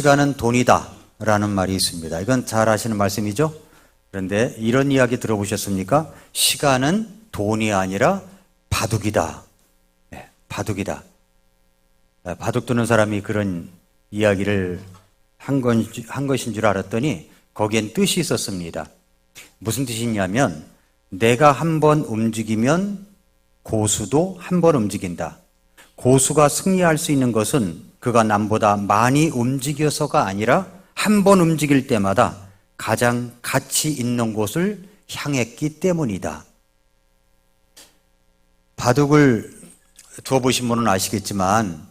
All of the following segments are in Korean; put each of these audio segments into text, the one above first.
시간은 돈이다 라는 말이 있습니다. 이건 잘 아시는 말씀이죠? 그런데 이런 이야기 들어보셨습니까? 시간은 돈이 아니라 바둑이다. 네, 바둑이다. 바둑 두는 사람이 그런 이야기를 한 것인 줄 알았더니 거기엔 뜻이 있었습니다. 무슨 뜻이냐면 내가 한 번 움직이면 고수도 한 번 움직인다. 고수가 승리할 수 있는 것은 그가 남보다 많이 움직여서가 아니라 한 번 움직일 때마다 가장 가치 있는 곳을 향했기 때문이다. 바둑을 두어보신 분은 아시겠지만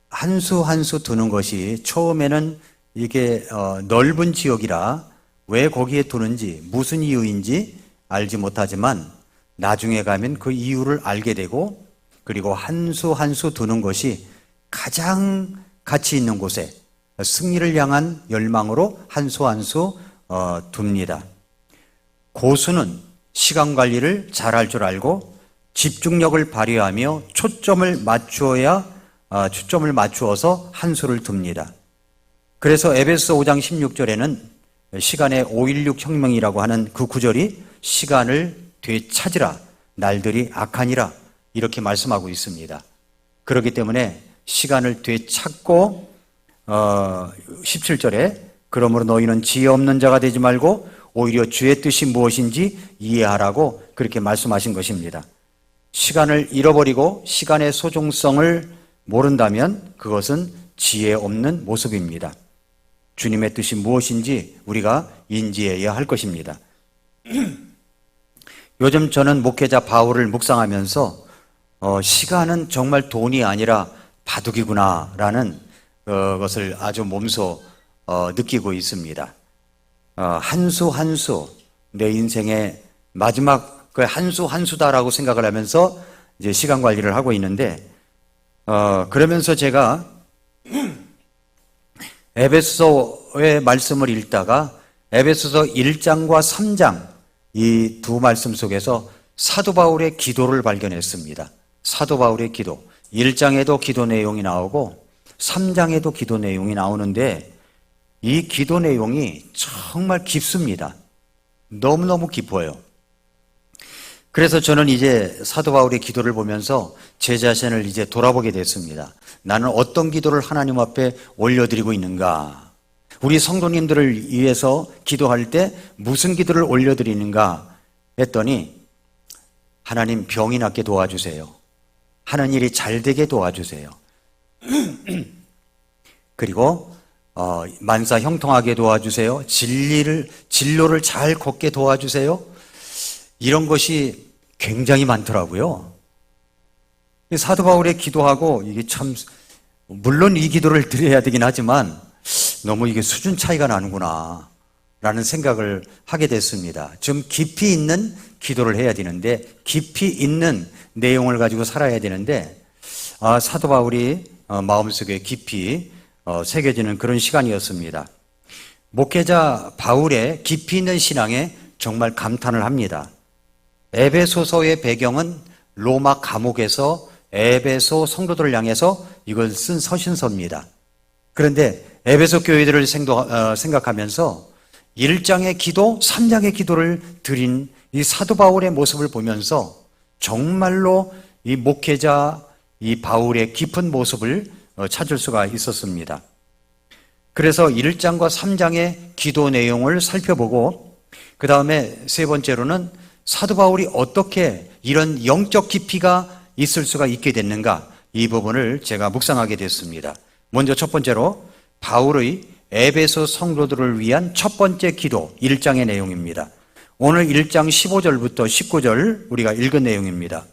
한 수 한 수 두는 것이 처음에는 이게 넓은 지역이라 왜 거기에 두는지 무슨 이유인지 알지 못하지만 나중에 가면 그 이유를 알게 되고 그리고 한 수 한 수 두는 것이 가장 가치 있는 곳에 승리를 향한 열망으로 한 수 한 수 둡니다. 고수는 시간 관리를 잘할 줄 알고 집중력을 발휘하며 초점을 맞추어서 한 수를 둡니다. 그래서 에베소 5장 16절에는 시간의 5.16 혁명이라고 하는 그 구절이 시간을 되찾으라 날들이 악하니라 이렇게 말씀하고 있습니다. 그렇기 때문에 시간을 되찾고 17절에 그러므로 너희는 지혜 없는 자가 되지 말고 오히려 주의 뜻이 무엇인지 이해하라고 그렇게 말씀하신 것입니다. 시간을 잃어버리고 시간의 소중성을 모른다면 그것은 지혜 없는 모습입니다. 주님의 뜻이 무엇인지 우리가 인지해야 할 것입니다. 요즘 저는 목회자 바울을 묵상하면서 시간은 정말 돈이 아니라 바둑이구나 라는 것을 아주 몸소 느끼고 있습니다. 한 수 한 수 내 인생의 마지막 그 한 수 한 수다라고 생각을 하면서 이제 시간 관리를 하고 있는데 그러면서 제가 에베소의 말씀을 읽다가 에베소서 1장과 3장 이 두 말씀 속에서 사도 바울의 기도를 발견했습니다. 사도 바울의 기도 1장에도 기도 내용이 나오고 3장에도 기도 내용이 나오는데 이 기도 내용이 정말 깊습니다. 너무너무 깊어요. 그래서 저는 이제 사도 바울의 기도를 보면서 제 자신을 이제 돌아보게 됐습니다. 나는 어떤 기도를 하나님 앞에 올려드리고 있는가? 우리 성도님들을 위해서 기도할 때 무슨 기도를 올려드리는가 했더니 하나님 병이 낫게 도와주세요. 하는 일이 잘 되게 도와주세요. 그리고 만사 형통하게 도와주세요. 진로를 잘 걷게 도와주세요. 이런 것이 굉장히 많더라고요. 사도 바울의 기도하고 이게 참 물론 이 기도를 드려야 되긴 하지만 너무 이게 수준 차이가 나는구나 라는 생각을 하게 됐습니다. 좀 깊이 있는 기도를 해야 되는데 깊이 있는 내용을 가지고 살아야 되는데 사도 바울이 마음속에 깊이 새겨지는 그런 시간이었습니다. 목회자 바울의 깊이 있는 신앙에 정말 감탄을 합니다. 에베소서의 배경은 로마 감옥에서 에베소 성도들을 향해서 이걸 쓴 서신서입니다. 그런데 에베소 교회들을 생각하면서 1장의 기도, 3장의 기도를 드린 이 사도 바울의 모습을 보면서 정말로 이 목회자 이 바울의 깊은 모습을 찾을 수가 있었습니다. 그래서 1장과 3장의 기도 내용을 살펴보고 그 다음에 세 번째로는 사도 바울이 어떻게 이런 영적 깊이가 있을 수가 있게 됐는가 이 부분을 제가 묵상하게 됐습니다. 먼저 첫 번째로 바울의 에베소 성도들을 위한 첫 번째 기도 1장의 내용입니다. 오늘 1장 15절부터 19절 우리가 읽은 내용입니다.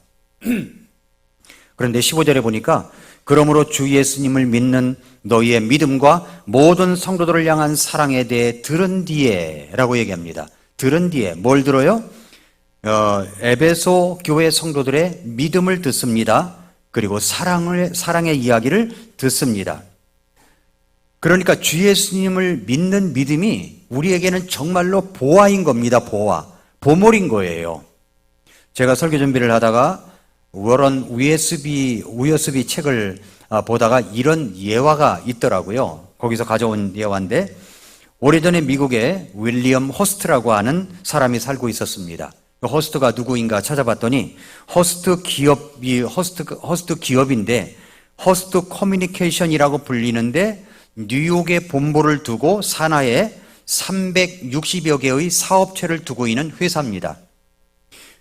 그런데 15절에 보니까 그러므로 주 예수님을 믿는 너희의 믿음과 모든 성도들을 향한 사랑에 대해 들은 뒤에 라고 얘기합니다. 들은 뒤에 뭘 들어요? 에베소 교회 성도들의 믿음을 듣습니다. 그리고 사랑의 이야기를 듣습니다. 그러니까 주 예수님을 믿는 믿음이 우리에게는 정말로 보화인 겁니다. 보물인 거예요. 제가 설교 준비를 하다가 워런 우여스비 책을 보다가 이런 예화가 있더라고요. 거기서 가져온 예화인데, 오래전에 미국에 윌리엄 호스트라고 하는 사람이 살고 있었습니다. 호스트가 누구인가 찾아봤더니 호스트 기업인데 호스트 커뮤니케이션이라고 불리는데 뉴욕에 본부를 두고 산하에 360여 개의 사업체를 두고 있는 회사입니다.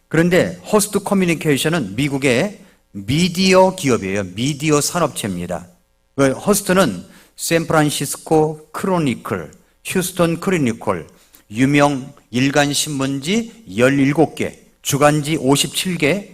그런데 호스트 커뮤니케이션은 미국의 미디어 기업이에요. 미디어 산업체입니다. 호스트는 샌프란시스코 크로니클, 휴스턴 크로니클, 유명 일간 신문지 17개, 주간지 57개,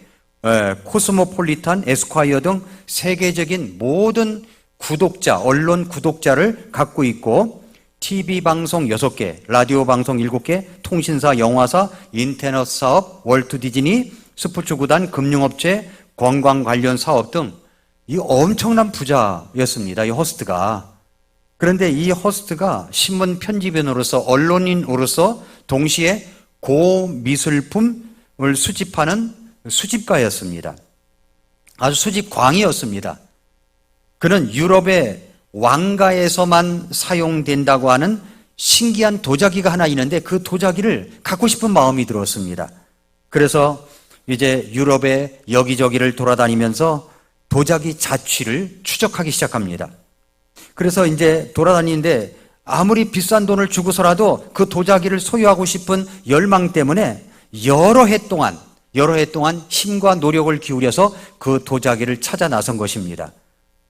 코스모폴리탄, 에스콰이어 등 세계적인 모든 구독자, 언론 구독자를 갖고 있고 TV 방송 6개, 라디오 방송 7개, 통신사, 영화사, 인터넷 사업, 월트 디즈니, 스포츠 구단, 금융업체, 관광 관련 사업 등 이 엄청난 부자였습니다. 이 호스트가. 그런데 이 호스트가 신문 편집인으로서 언론인으로서 동시에 고미술품을 수집하는 수집가였습니다. 아주 수집광이었습니다. 그는 유럽의 왕가에서만 사용된다고 하는 신기한 도자기가 하나 있는데 그 도자기를 갖고 싶은 마음이 들었습니다. 그래서 이제 유럽의 여기저기를 돌아다니면서 도자기 자취를 추적하기 시작합니다. 그래서 이제 돌아다니는데 아무리 비싼 돈을 주고서라도 그 도자기를 소유하고 싶은 열망 때문에 여러 해 동안 힘과 노력을 기울여서 그 도자기를 찾아 나선 것입니다.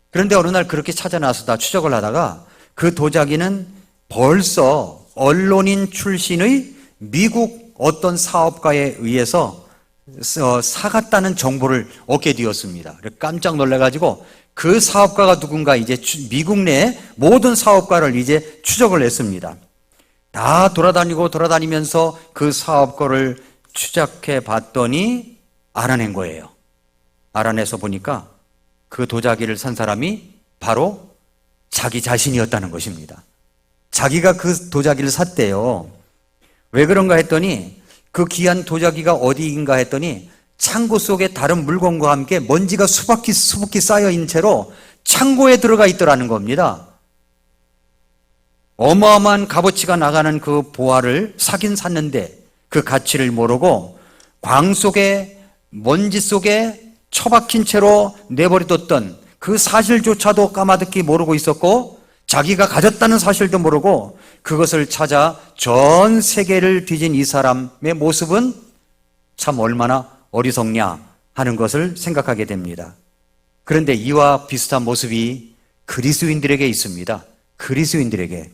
그런데 어느 날 그렇게 찾아 나서다 추적을 하다가 그 도자기는 벌써 언론인 출신의 미국 어떤 사업가에 의해서 사갔다는 정보를 얻게 되었습니다. 깜짝 놀라가지고 그 사업가가 누군가 이제 미국 내 모든 사업가를 이제 추적을 했습니다. 다 돌아다니면서 그 사업가를 추적해 봤더니 알아낸 거예요. 알아내서 보니까 그 도자기를 산 사람이 바로 자기 자신이었다는 것입니다. 자기가 그 도자기를 샀대요. 왜 그런가 했더니 그 귀한 도자기가 어디인가 했더니 창고 속에 다른 물건과 함께 먼지가 수북히 쌓여있는 채로 창고에 들어가 있더라는 겁니다. 어마어마한 값어치가 나가는 그 보화를 사긴 샀는데 그 가치를 모르고 광 속에 먼지 속에 처박힌 채로 내버려뒀던 그 사실조차도 까마득히 모르고 있었고 자기가 가졌다는 사실도 모르고 그것을 찾아 전 세계를 뒤진 이 사람의 모습은 참 얼마나 어리석냐 하는 것을 생각하게 됩니다. 그런데 이와 비슷한 모습이 그리스도인들에게 있습니다. 그리스도인들에게.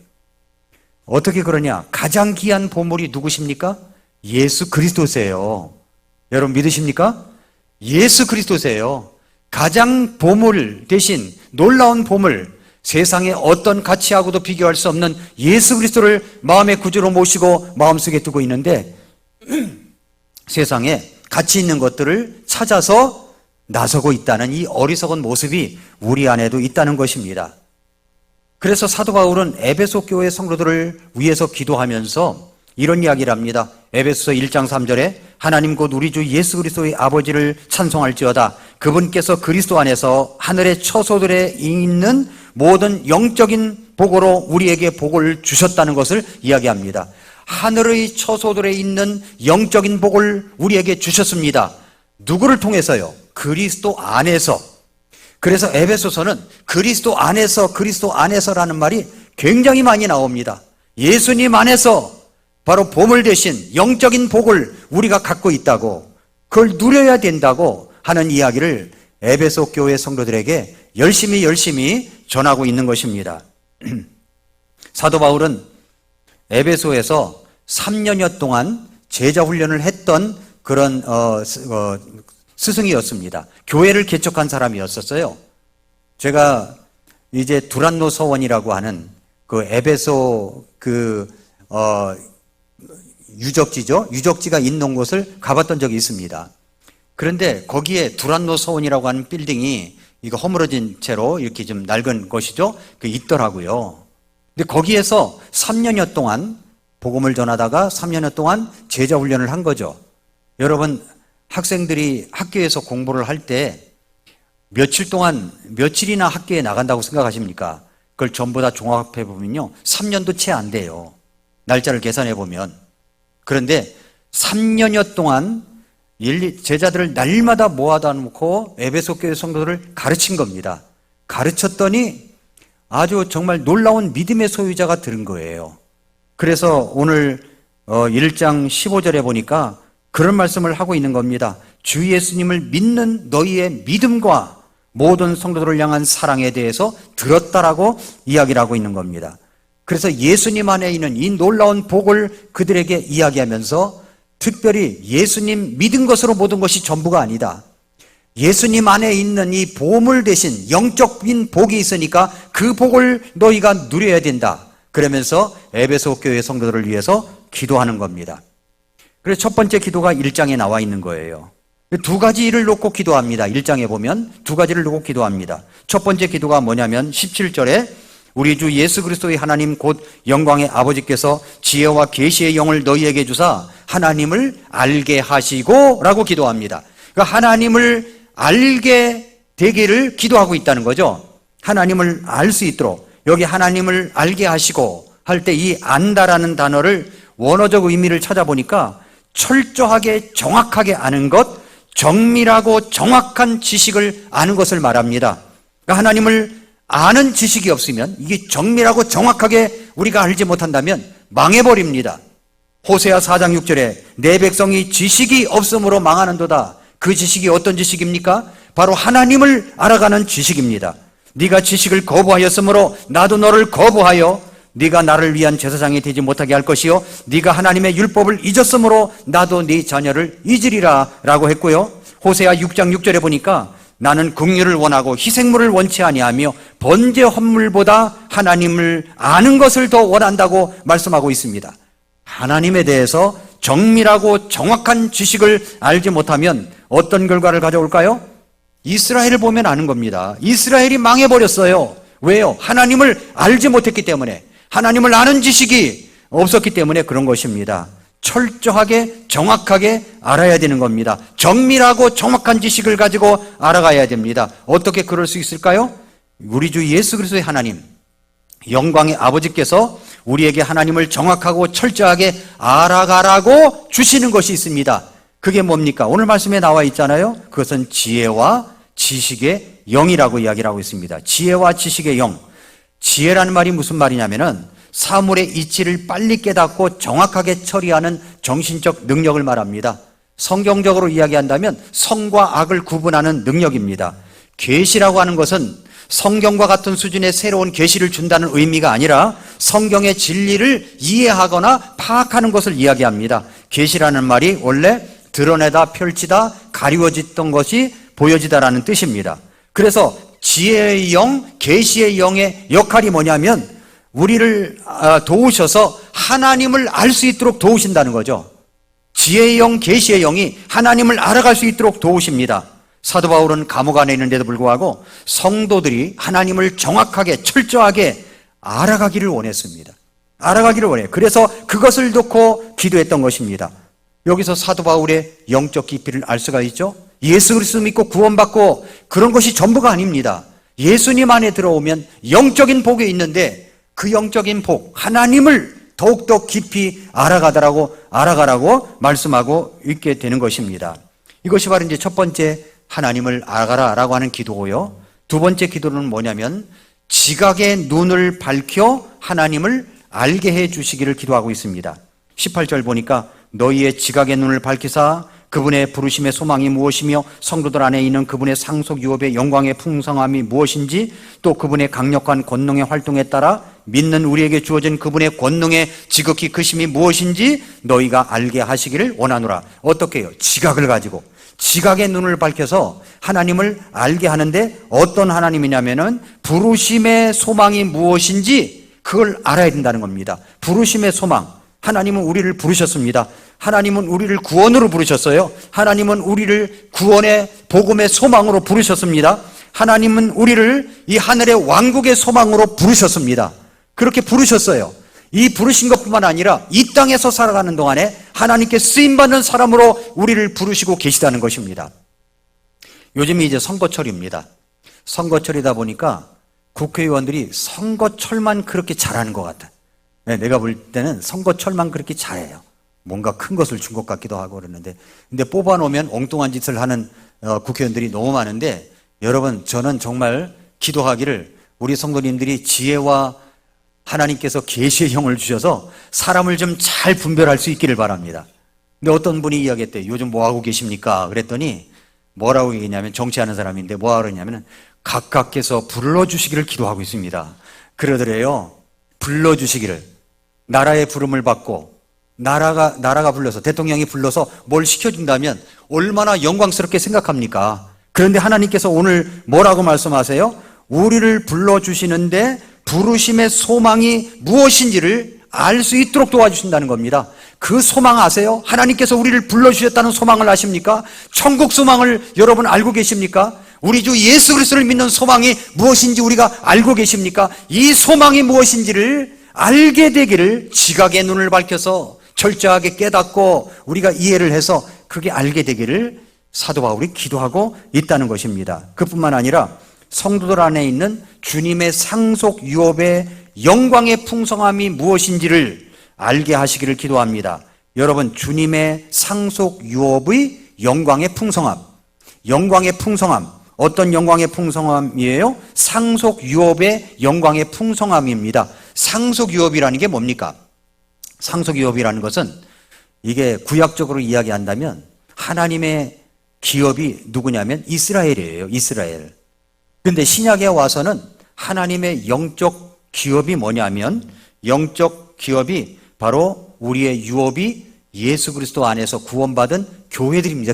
어떻게 그러냐? 가장 귀한 보물이 누구십니까? 예수 그리스도세요. 여러분 믿으십니까? 예수 그리스도세요. 가장 보물 대신 놀라운 보물, 세상의 어떤 가치하고도 비교할 수 없는 예수 그리스도를 마음의 구주로 모시고 마음속에 두고 있는데 세상에 가치 있는 것들을 찾아서 나서고 있다는 이 어리석은 모습이 우리 안에도 있다는 것입니다. 그래서 사도 바울은 에베소 교회 성도들을 위해서 기도하면서 이런 이야기를 합니다. 에베소서 1장 3절에 하나님 곧 우리 주 예수 그리스도의 아버지를 찬송할지어다. 그분께서 그리스도 안에서 하늘의 처소들에 있는 모든 영적인 복으로 우리에게 복을 주셨다는 것을 이야기합니다. 하늘의 처소들에 있는 영적인 복을 우리에게 주셨습니다. 누구를 통해서요? 그리스도 안에서. 그래서 에베소서는 그리스도 안에서라는 말이 굉장히 많이 나옵니다. 예수님 안에서 바로 보물 대신 영적인 복을 우리가 갖고 있다고, 그걸 누려야 된다고 하는 이야기를 에베소 교회 성도들에게 열심히 전하고 있는 것입니다. 사도 바울은 에베소에서 3년여 동안 제자 훈련을 했던 그런 스승이었습니다. 교회를 개척한 사람이었었어요. 제가 이제 두란노 서원이라고 하는 그 에베소 유적지죠. 유적지가 있는 곳을 가봤던 적이 있습니다. 그런데 거기에 두란노 서원이라고 하는 빌딩이 이거 허물어진 채로 이렇게 좀 낡은 것이죠. 그 있더라고요. 근데 거기에서 3년여 동안 복음을 전하다가 3년여 동안 제자 훈련을 한 거죠. 여러분, 학생들이 학교에서 공부를 할 때 며칠이나 학교에 나간다고 생각하십니까? 그걸 전부 다 종합해 보면요, 3년도 채 안 돼요. 날짜를 계산해 보면. 그런데 3년여 동안 제자들을 날마다 모아다 놓고 에베소 교회 성도들을 가르친 겁니다. 가르쳤더니 아주 정말 놀라운 믿음의 소유자가 들은 거예요. 그래서 오늘 1장 15절에 보니까 그런 말씀을 하고 있는 겁니다. 주 예수님을 믿는 너희의 믿음과 모든 성도들을 향한 사랑에 대해서 들었다라고 이야기를 하고 있는 겁니다. 그래서 예수님 안에 있는 이 놀라운 복을 그들에게 이야기하면서 특별히 예수님 믿은 것으로 모든 것이 전부가 아니다. 예수님 안에 있는 이 보물 대신 영적인 복이 있으니까 그 복을 너희가 누려야 된다. 그러면서 에베소 교회 성도들을 위해서 기도하는 겁니다. 그래서 첫 번째 기도가 1장에 나와 있는 거예요. 두 가지를 놓고 기도합니다. 1장에 보면 두 가지를 놓고 기도합니다. 첫 번째 기도가 뭐냐면 17절에 우리 주 예수 그리스도의 하나님 곧 영광의 아버지께서 지혜와 계시의 영을 너희에게 주사 하나님을 알게 하시고 라고 기도합니다. 그러니까 하나님을 알게 되기를 기도하고 있다는 거죠. 하나님을 알 수 있도록 여기 하나님을 알게 하시고 할 때 이 안다라는 단어를 원어적 의미를 찾아보니까 철저하게 정확하게 아는 것, 정밀하고 정확한 지식을 아는 것을 말합니다. 그러니까 하나님을 아는 지식이 없으면 이게 정밀하고 정확하게 우리가 알지 못한다면 망해버립니다. 호세아 4장 6절에 내 백성이 지식이 없으므로 망하는도다. 그 지식이 어떤 지식입니까? 바로 하나님을 알아가는 지식입니다. 네가 지식을 거부하였으므로 나도 너를 거부하여 네가 나를 위한 제사장이 되지 못하게 할 것이요 네가 하나님의 율법을 잊었으므로 나도 네 자녀를 잊으리라 라고 했고요. 호세아 6장 6절에 보니까 나는 긍휼을 원하고 희생물을 원치 아니하며 번제 헌물보다 하나님을 아는 것을 더 원한다고 말씀하고 있습니다. 하나님에 대해서 정밀하고 정확한 지식을 알지 못하면 어떤 결과를 가져올까요? 이스라엘을 보면 아는 겁니다. 이스라엘이 망해버렸어요. 왜요? 하나님을 알지 못했기 때문에, 하나님을 아는 지식이 없었기 때문에 그런 것입니다. 철저하게 정확하게 알아야 되는 겁니다. 정밀하고 정확한 지식을 가지고 알아가야 됩니다. 어떻게 그럴 수 있을까요? 우리 주 예수 그리스도의 하나님, 영광의 아버지께서 우리에게 하나님을 정확하고 철저하게 알아가라고 주시는 것이 있습니다. 그게 뭡니까? 오늘 말씀에 나와 있잖아요. 그것은 지혜와 지식의 영이라고 이야기를 하고 있습니다. 지혜와 지식의 영. 지혜라는 말이 무슨 말이냐면은 사물의 이치를 빨리 깨닫고 정확하게 처리하는 정신적 능력을 말합니다. 성경적으로 이야기한다면 성과 악을 구분하는 능력입니다. 계시라고 하는 것은 성경과 같은 수준의 새로운 계시를 준다는 의미가 아니라 성경의 진리를 이해하거나 파악하는 것을 이야기합니다. 계시라는 말이 원래 드러내다, 펼치다, 가리워졌던 것이 보여지다라는 뜻입니다. 그래서 지혜의 영, 계시의 영의 역할이 뭐냐면 우리를 도우셔서 하나님을 알 수 있도록 도우신다는 거죠. 지혜의 영, 계시의 영이 하나님을 알아갈 수 있도록 도우십니다. 사도 바울은 감옥 안에 있는데도 불구하고 성도들이 하나님을 정확하게 철저하게 알아가기를 원했습니다. 알아가기를 원해요. 그래서 그것을 놓고 기도했던 것입니다. 여기서 사도 바울의 영적 깊이를 알 수가 있죠. 예수 그리스도 믿고 구원받고 그런 것이 전부가 아닙니다. 예수님 안에 들어오면 영적인 복이 있는데 그 영적인 복, 하나님을 더욱더 깊이 알아가라고 말씀하고 있게 되는 것입니다. 이것이 바로 이제 첫 번째 하나님을 알아가라라고 하는 기도고요. 두 번째 기도는 뭐냐면 지각의 눈을 밝혀 하나님을 알게 해 주시기를 기도하고 있습니다. 18절 보니까 너희의 지각의 눈을 밝히사 그분의 부르심의 소망이 무엇이며 성도들 안에 있는 그분의 상속 유업의 영광의 풍성함이 무엇인지 또 그분의 강력한 권능의 활동에 따라 믿는 우리에게 주어진 그분의 권능의 지극히 크심이 무엇인지 너희가 알게 하시기를 원하노라. 어떻게 해요? 지각을 가지고 지각의 눈을 밝혀서 하나님을 알게 하는데 어떤 하나님이냐면은 부르심의 소망이 무엇인지 그걸 알아야 된다는 겁니다. 부르심의 소망. 하나님은 우리를 부르셨습니다. 하나님은 우리를 구원으로 부르셨어요. 하나님은 우리를 구원의 복음의 소망으로 부르셨습니다. 하나님은 우리를 이 하늘의 왕국의 소망으로 부르셨습니다. 그렇게 부르셨어요. 이 부르신 것뿐만 아니라 이 땅에서 살아가는 동안에 하나님께 쓰임받는 사람으로 우리를 부르시고 계시다는 것입니다. 요즘이 이제 선거철입니다. 선거철이다 보니까 국회의원들이 선거철만 그렇게 잘하는 것 같아. 네, 내가 볼 때는 선거철만 그렇게 잘해요. 뭔가 큰 것을 준 것 같기도 하고 그러는데, 근데 뽑아놓으면 엉뚱한 짓을 하는 국회의원들이 너무 많은데, 여러분, 저는 정말 기도하기를 우리 성도님들이 지혜와 하나님께서 계시의 형을 주셔서 사람을 좀 잘 분별할 수 있기를 바랍니다. 근데 어떤 분이 이야기했대요. 요즘 뭐 하고 계십니까? 그랬더니 뭐라고 얘기했냐면, 정치하는 사람인데 뭐하고 그러냐면 각각께서 불러주시기를 기도하고 있습니다. 그러더래요. 불러주시기를. 나라의 부름을 받고 나라가 불러서, 대통령이 불러서 뭘 시켜준다면 얼마나 영광스럽게 생각합니까? 그런데 하나님께서 오늘 뭐라고 말씀하세요? 우리를 불러주시는데 부르심의 소망이 무엇인지를 알 수 있도록 도와주신다는 겁니다. 그 소망 아세요? 하나님께서 우리를 불러주셨다는 소망을 아십니까? 천국 소망을 여러분 알고 계십니까? 우리 주 예수 그리스도를 믿는 소망이 무엇인지 우리가 알고 계십니까? 이 소망이 무엇인지를 알게 되기를 지각의 눈을 밝혀서 철저하게 깨닫고 우리가 이해를 해서 그게 알게 되기를 사도 바울이 기도하고 있다는 것입니다. 그뿐만 아니라 성도들 안에 있는 주님의 상속 유업의 영광의 풍성함이 무엇인지를 알게 하시기를 기도합니다. 여러분, 주님의 상속 유업의 영광의 풍성함. 영광의 풍성함. 어떤 영광의 풍성함이에요? 상속 유업의 영광의 풍성함입니다. 상속 유업이라는 게 뭡니까? 상속 유업이라는 것은 이게 구약적으로 이야기한다면 하나님의 기업이 누구냐면 이스라엘이에요. 이스라엘. 근데 신약에 와서는 하나님의 영적 기업이 뭐냐면, 영적 기업이 바로 우리의 유업이 예수 그리스도 안에서 구원받은 교회들입니다.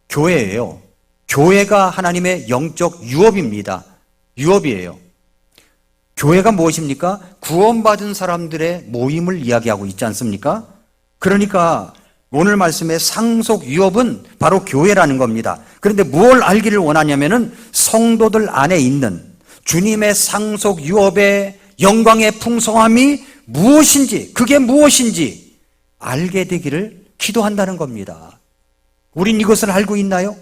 교회예요. 교회가 하나님의 영적 유업입니다. 유업이에요. 교회가 무엇입니까? 구원받은 사람들의 모임을 이야기하고 있지 않습니까? 그러니까 오늘 말씀의 상속 유업은 바로 교회라는 겁니다. 그런데 뭘 알기를 원하냐면은 성도들 안에 있는 주님의 상속 유업의 영광의 풍성함이 무엇인지, 그게 무엇인지 알게 되기를 기도한다는 겁니다. 우린 이것을 알고 있나요?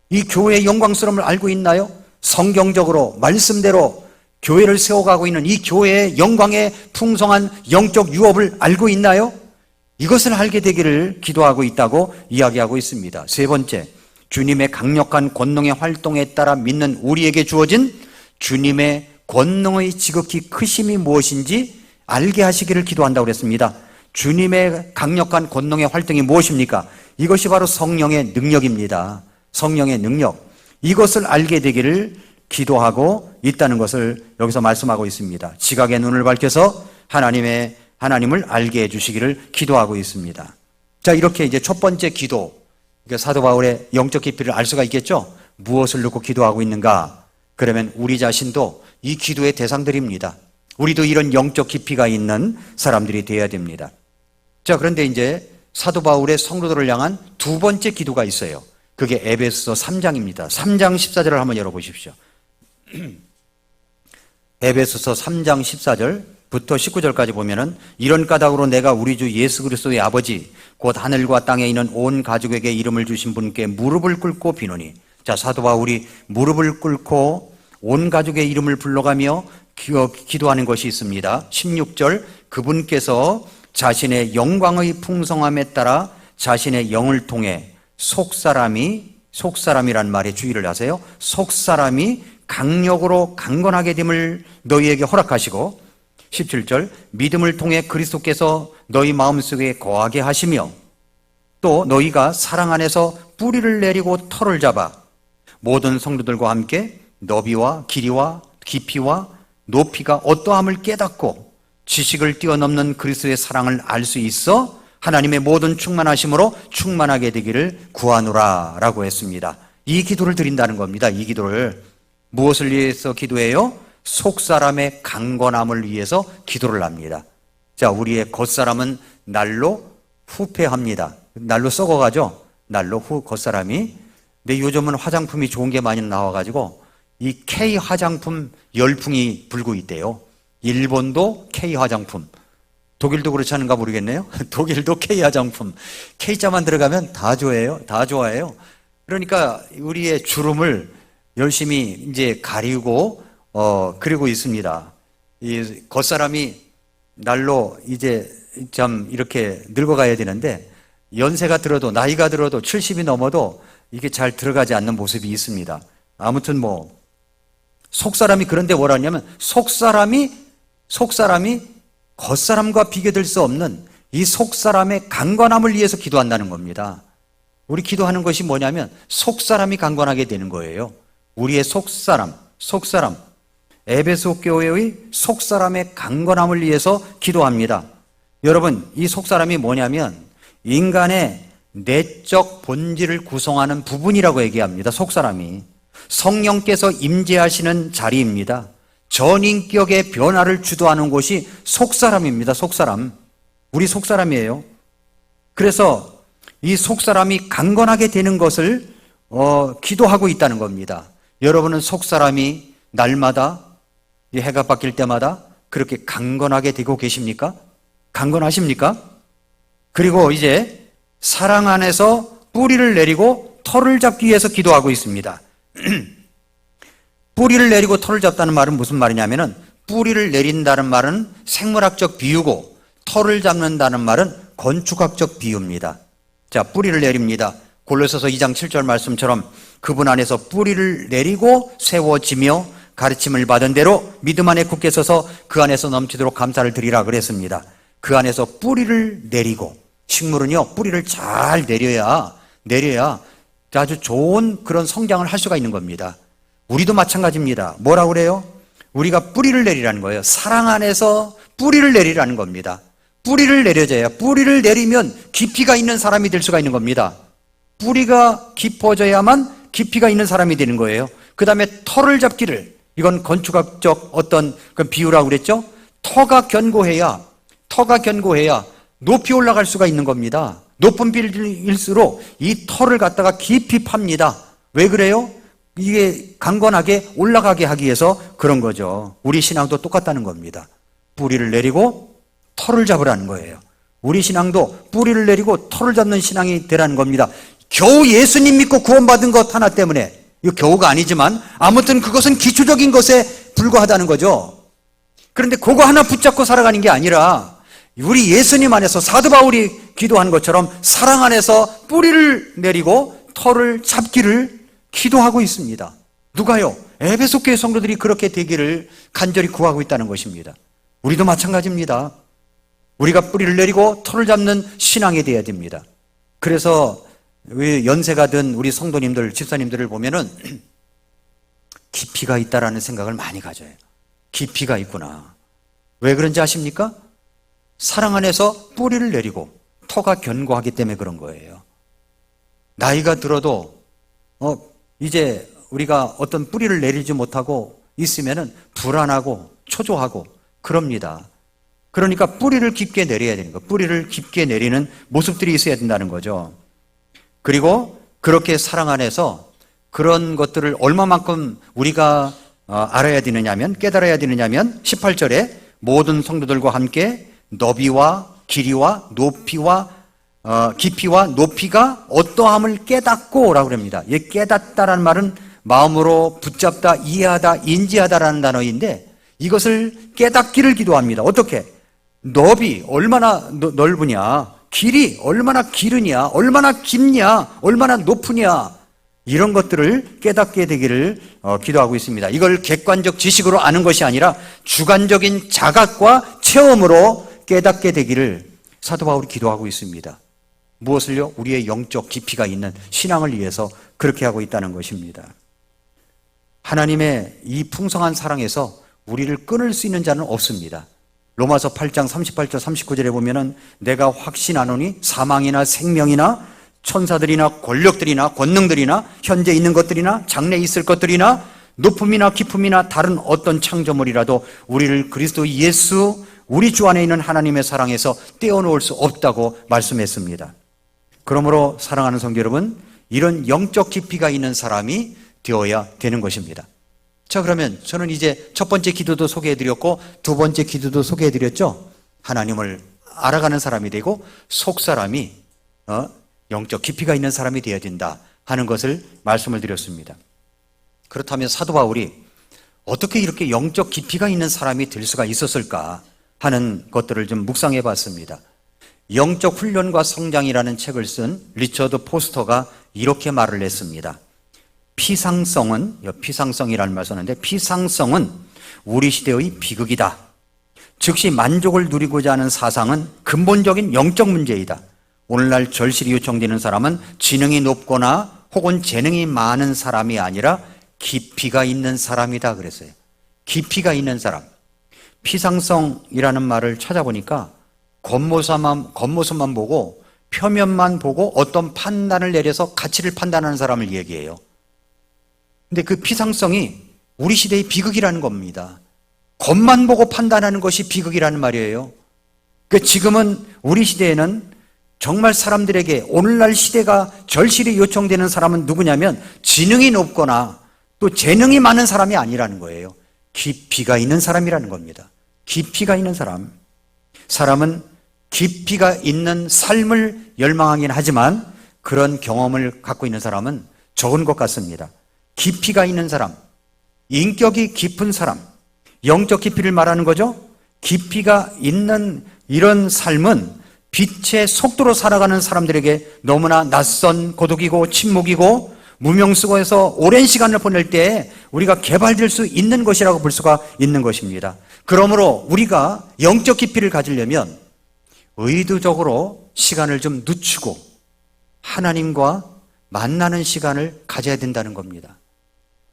이 교회의 영광스러움을 알고 있나요? 성경적으로 말씀대로 교회를 세워가고 있는 이 교회의 영광의 풍성한 영적 유업을 알고 있나요? 이것을 알게 되기를 기도하고 있다고 이야기하고 있습니다. 세 번째, 주님의 강력한 권능의 활동에 따라 믿는 우리에게 주어진 주님의 권능의 지극히 크심이 무엇인지 알게 하시기를 기도한다고 그랬습니다. 주님의 강력한 권능의 활동이 무엇입니까? 이것이 바로 성령의 능력입니다. 성령의 능력. 이것을 알게 되기를 기도하고 있다는 것을 여기서 말씀하고 있습니다. 지각의 눈을 밝혀서 하나님을 알게 해주시기를 기도하고 있습니다. 자, 이렇게 이제 첫 번째 기도, 그러니까 사도 바울의 영적 깊이를 알 수가 있겠죠? 무엇을 놓고 기도하고 있는가? 그러면 우리 자신도 이 기도의 대상들입니다. 우리도 이런 영적 깊이가 있는 사람들이 되어야 됩니다. 자, 그런데 이제 사도 바울의 성도들을 향한 두 번째 기도가 있어요. 그게 에베소서 3장입니다. 3장 14절을 한번 열어보십시오. 에베소서 3장 14절부터 19절까지 보면은 이런 까닭으로 내가 우리 주 예수 그리스도의 아버지 곧 하늘과 땅에 있는 온 가족에게 이름을 주신 분께 무릎을 꿇고 비노니. 자, 사도 바울이 무릎을 꿇고 온 가족의 이름을 불러가며 기도하는 것이 있습니다. 16절, 그분께서 자신의 영광의 풍성함에 따라 자신의 영을 통해 속사람이란 말에 주의를 하세요. 속사람이 강력으로 강건하게 됨을 너희에게 허락하시고, 17절, 믿음을 통해 그리스도께서 너희 마음속에 거하게 하시며 또 너희가 사랑 안에서 뿌리를 내리고 털을 잡아 모든 성도들과 함께 너비와 길이와 깊이와 높이가 어떠함을 깨닫고 지식을 뛰어넘는 그리스도의 사랑을 알 수 있어 하나님의 모든 충만하심으로 충만하게 되기를 구하노라 라고 했습니다. 이 기도를 드린다는 겁니다. 이 기도를 무엇을 위해서 기도해요? 속사람의 강건함을 위해서 기도를 합니다. 자, 우리의 겉사람은 날로 후패합니다. 날로 썩어가죠. 날로 겉사람이. 근데 요즘은 화장품이 좋은 게 많이 나와가지고 이 K 화장품 열풍이 불고 있대요. 일본도 K 화장품, 독일도 그렇지 않은가 모르겠네요. 독일도 K 화장품, K자만 들어가면 다 좋아해요. 다 좋아해요. 그러니까 우리의 주름을 열심히 이제 가리고 그리고 있습니다. 이 겉사람이 날로 이제 참 이렇게 늙어가야 되는데 연세가 들어도 나이가 들어도 70이 넘어도 이게 잘 들어가지 않는 모습이 있습니다. 아무튼 뭐 속사람이 그런데 뭐라 하냐면 속사람이 겉사람과 비교될 수 없는 이 속사람의 강건함을 위해서 기도한다는 겁니다. 우리 기도하는 것이 뭐냐면 속사람이 강건하게 되는 거예요. 우리의 속사람 에베소 교회의 속사람의 강건함을 위해서 기도합니다. 여러분, 이 속사람이 뭐냐면 인간의 내적 본질을 구성하는 부분이라고 얘기합니다. 속사람이 성령께서 임재하시는 자리입니다. 전인격의 변화를 주도하는 곳이 속사람입니다. 속사람. 우리 속사람이에요. 그래서 이 속사람이 강건하게 되는 것을 기도하고 있다는 겁니다. 여러분은 속사람이 날마다 이 해가 바뀔 때마다 그렇게 강건하게 되고 계십니까? 강건하십니까? 그리고 이제 사랑 안에서 뿌리를 내리고 털을 잡기 위해서 기도하고 있습니다. 뿌리를 내리고 털을 잡다는 말은 무슨 말이냐면은 뿌리를 내린다는 말은 생물학적 비유고 털을 잡는다는 말은 건축학적 비유입니다. 자, 뿌리를 내립니다. 골로새서 2장 7절 말씀처럼 그분 안에서 뿌리를 내리고 세워지며 가르침을 받은 대로 믿음 안에 굳게 서서 그 안에서 넘치도록 감사를 드리라 그랬습니다. 그 안에서 뿌리를 내리고, 식물은요 뿌리를 잘 내려야 아주 좋은 그런 성장을 할 수가 있는 겁니다. 우리도 마찬가지입니다. 뭐라고 그래요? 우리가 뿌리를 내리라는 거예요. 사랑 안에서 뿌리를 내리라는 겁니다. 뿌리를 내려줘야, 뿌리를 내리면 깊이가 있는 사람이 될 수가 있는 겁니다. 뿌리가 깊어져야만 깊이가 있는 사람이 되는 거예요. 그 다음에 털을 잡기를, 이건 건축학적 어떤 그 비유라고 그랬죠? 터가 견고해야 높이 올라갈 수가 있는 겁니다. 높은 빌일수록 이 털을 갖다가 깊이 팝니다. 왜 그래요? 이게 강건하게 올라가게 하기 위해서 그런 거죠. 우리 신앙도 똑같다는 겁니다. 뿌리를 내리고 털을 잡으라는 거예요. 우리 신앙도 뿌리를 내리고 털을 잡는 신앙이 되라는 겁니다. 겨우 예수님 믿고 구원받은 것 하나 때문에, 이거 겨우가 아니지만 아무튼 그것은 기초적인 것에 불과하다는 거죠. 그런데 그거 하나 붙잡고 살아가는 게 아니라 우리 예수님 안에서 사도 바울이 기도한 것처럼 사랑 안에서 뿌리를 내리고 털을 잡기를 기도하고 있습니다. 누가요? 에베소 교회 성도들이 그렇게 되기를 간절히 구하고 있다는 것입니다. 우리도 마찬가지입니다. 우리가 뿌리를 내리고 털을 잡는 신앙이 되어야 됩니다. 그래서 연세가 든 우리 성도님들, 집사님들을 보면은 깊이가 있다라는 생각을 많이 가져요. 깊이가 있구나. 왜 그런지 아십니까? 사랑 안에서 뿌리를 내리고 터가 견고하기 때문에 그런 거예요. 나이가 들어도 이제 우리가 어떤 뿌리를 내리지 못하고 있으면은 불안하고 초조하고 그럽니다. 그러니까 뿌리를 깊게 내려야 되는 거, 뿌리를 깊게 내리는 모습들이 있어야 된다는 거죠. 그리고 그렇게 사랑 안에서 그런 것들을 얼마만큼 우리가 알아야 되느냐면, 깨달아야 되느냐면 18절에 모든 성도들과 함께 너비와 길이와 높이와 깊이와 높이가 어떠함을 깨닫고 라고 합니다. 이 깨닫다라는 말은 마음으로 붙잡다, 이해하다, 인지하다라는 단어인데 이것을 깨닫기를 기도합니다. 어떻게? 너비 얼마나 넓으냐, 길이 얼마나 길으냐, 얼마나 깊냐, 얼마나 높으냐, 이런 것들을 깨닫게 되기를 기도하고 있습니다. 이걸 객관적 지식으로 아는 것이 아니라 주관적인 자각과 체험으로 깨닫게 되기를 사도 바울이 기도하고 있습니다. 무엇을요? 우리의 영적 깊이가 있는 신앙을 위해서 그렇게 하고 있다는 것입니다. 하나님의 이 풍성한 사랑에서 우리를 끊을 수 있는 자는 없습니다. 로마서 8장 38절 39절에 보면은 내가 확신하노니 사망이나 생명이나 천사들이나 권력들이나 권능들이나 현재 있는 것들이나 장래 있을 것들이나 높음이나 깊음이나 다른 어떤 창조물이라도 우리를 그리스도 예수 우리 주 안에 있는 하나님의 사랑에서 떼어놓을 수 없다고 말씀했습니다. 그러므로 사랑하는 성도 여러분, 이런 영적 깊이가 있는 사람이 되어야 되는 것입니다. 자, 그러면 저는 이제 첫 번째 기도도 소개해드렸고 두 번째 기도도 소개해드렸죠. 하나님을 알아가는 사람이 되고 속사람이 영적 깊이가 있는 사람이 되어야 된다 하는 것을 말씀을 드렸습니다. 그렇다면 사도 바울이 어떻게 이렇게 영적 깊이가 있는 사람이 될 수가 있었을까 하는 것들을 좀 묵상해 봤습니다. 영적 훈련과 성장이라는 책을 쓴 리처드 포스터가 이렇게 말을 했습니다. 피상성이라는 말을 썼는데, 피상성은 우리 시대의 비극이다. 즉시 만족을 누리고자 하는 사상은 근본적인 영적 문제이다. 오늘날 절실히 요청되는 사람은 지능이 높거나 혹은 재능이 많은 사람이 아니라 깊이가 있는 사람이다 그랬어요. 깊이가 있는 사람. 피상성이라는 말을 찾아보니까 겉모습만 보고 표면만 보고 어떤 판단을 내려서 가치를 판단하는 사람을 얘기해요. 근데 그 피상성이 우리 시대의 비극이라는 겁니다. 겉만 보고 판단하는 것이 비극이라는 말이에요. 그러니까 지금은 우리 시대에는 정말 사람들에게 오늘날 시대가 절실히 요청되는 사람은 누구냐면 지능이 높거나 또 재능이 많은 사람이 아니라는 거예요. 깊이가 있는 사람이라는 겁니다. 깊이가 있는 사람. 사람은 깊이가 있는 삶을 열망하긴 하지만 그런 경험을 갖고 있는 사람은 적은 것 같습니다. 깊이가 있는 사람, 인격이 깊은 사람, 영적 깊이를 말하는 거죠. 깊이가 있는 이런 삶은 빛의 속도로 살아가는 사람들에게 너무나 낯선 고독이고 침묵이고 무명수고에서 오랜 시간을 보낼 때 우리가 개발될 수 있는 것이라고 볼 수가 있는 것입니다. 그러므로 우리가 영적 깊이를 가지려면 의도적으로 시간을 좀 늦추고 하나님과 만나는 시간을 가져야 된다는 겁니다.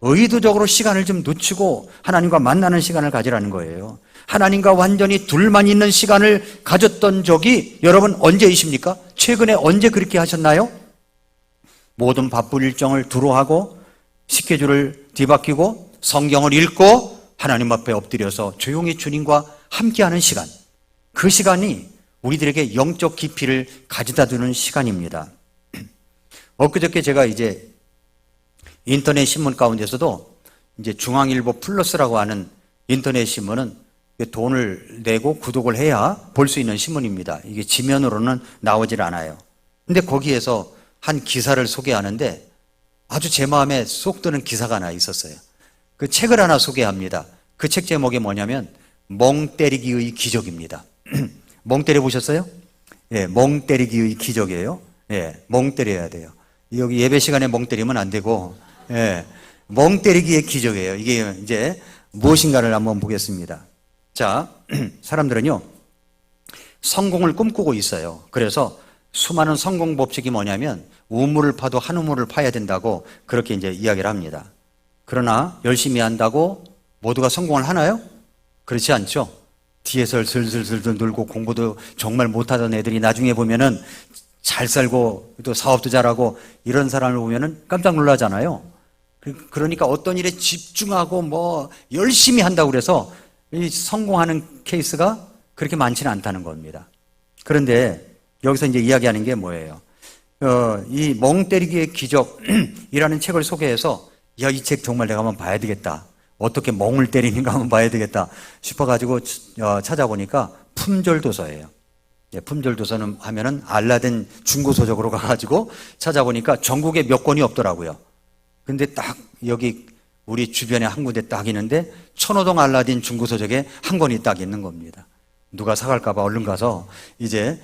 의도적으로 시간을 좀 늦추고 하나님과 만나는 시간을 가지라는 거예요. 하나님과 완전히 둘만 있는 시간을 가졌던 적이 여러분 언제이십니까? 최근에 언제 그렇게 하셨나요? 모든 바쁜 일정을 두루하고 스케줄을 뒤바뀌고 성경을 읽고 하나님 앞에 엎드려서 조용히 주님과 함께하는 시간, 그 시간이 우리들에게 영적 깊이를 가져다 주는 시간입니다. 엊그저께 제가 이제 인터넷 신문 가운데서도 이제 중앙일보 플러스라고 하는 인터넷 신문은 돈을 내고 구독을 해야 볼 수 있는 신문입니다. 이게 지면으로는 나오질 않아요. 근데 거기에서 한 기사를 소개하는데 아주 제 마음에 쏙 드는 기사가 하나 있었어요. 그 책을 하나 소개합니다. 그 책 제목이 뭐냐면 멍 때리기의 기적입니다. 멍 때려 보셨어요? 예, 멍 때리기의 기적이에요. 예, 멍 때려야 돼요. 여기 예배 시간에 멍 때리면 안 되고, 예, 멍 때리기의 기적이에요. 이게 이제 무엇인가를 한번 보겠습니다. 자, 사람들은요, 성공을 꿈꾸고 있어요. 그래서 수많은 성공 법칙이 뭐냐면 우물을 파도 한 우물을 파야 된다고 그렇게 이제 이야기를 합니다. 그러나 열심히 한다고 모두가 성공을 하나요? 그렇지 않죠. 뒤에서 슬슬슬슬 놀고 공부도 정말 못하던 애들이 나중에 보면은 잘 살고 또 사업도 잘하고 이런 사람을 보면은 깜짝 놀라잖아요. 그러니까 어떤 일에 집중하고 뭐 열심히 한다고 그래서 이 성공하는 케이스가 그렇게 많지는 않다는 겁니다. 그런데 여기서 이제 이야기하는 게 뭐예요? 이 멍 때리기의 기적이라는 책을 소개해서 야, 이 책 정말 내가 한번 봐야 되겠다. 어떻게 멍을 때리는가 한번 봐야 되겠다 싶어가지고 찾아보니까 품절도서예요. 예, 품절도서는 하면은 알라딘 중고서적으로 가가지고 찾아보니까 전국에 몇 권이 없더라고요. 근데 딱 여기 우리 주변에 한 군데 딱 있는데 천호동 알라딘 중고서적에 한 권이 딱 있는 겁니다. 누가 사갈까봐 얼른 가서 이제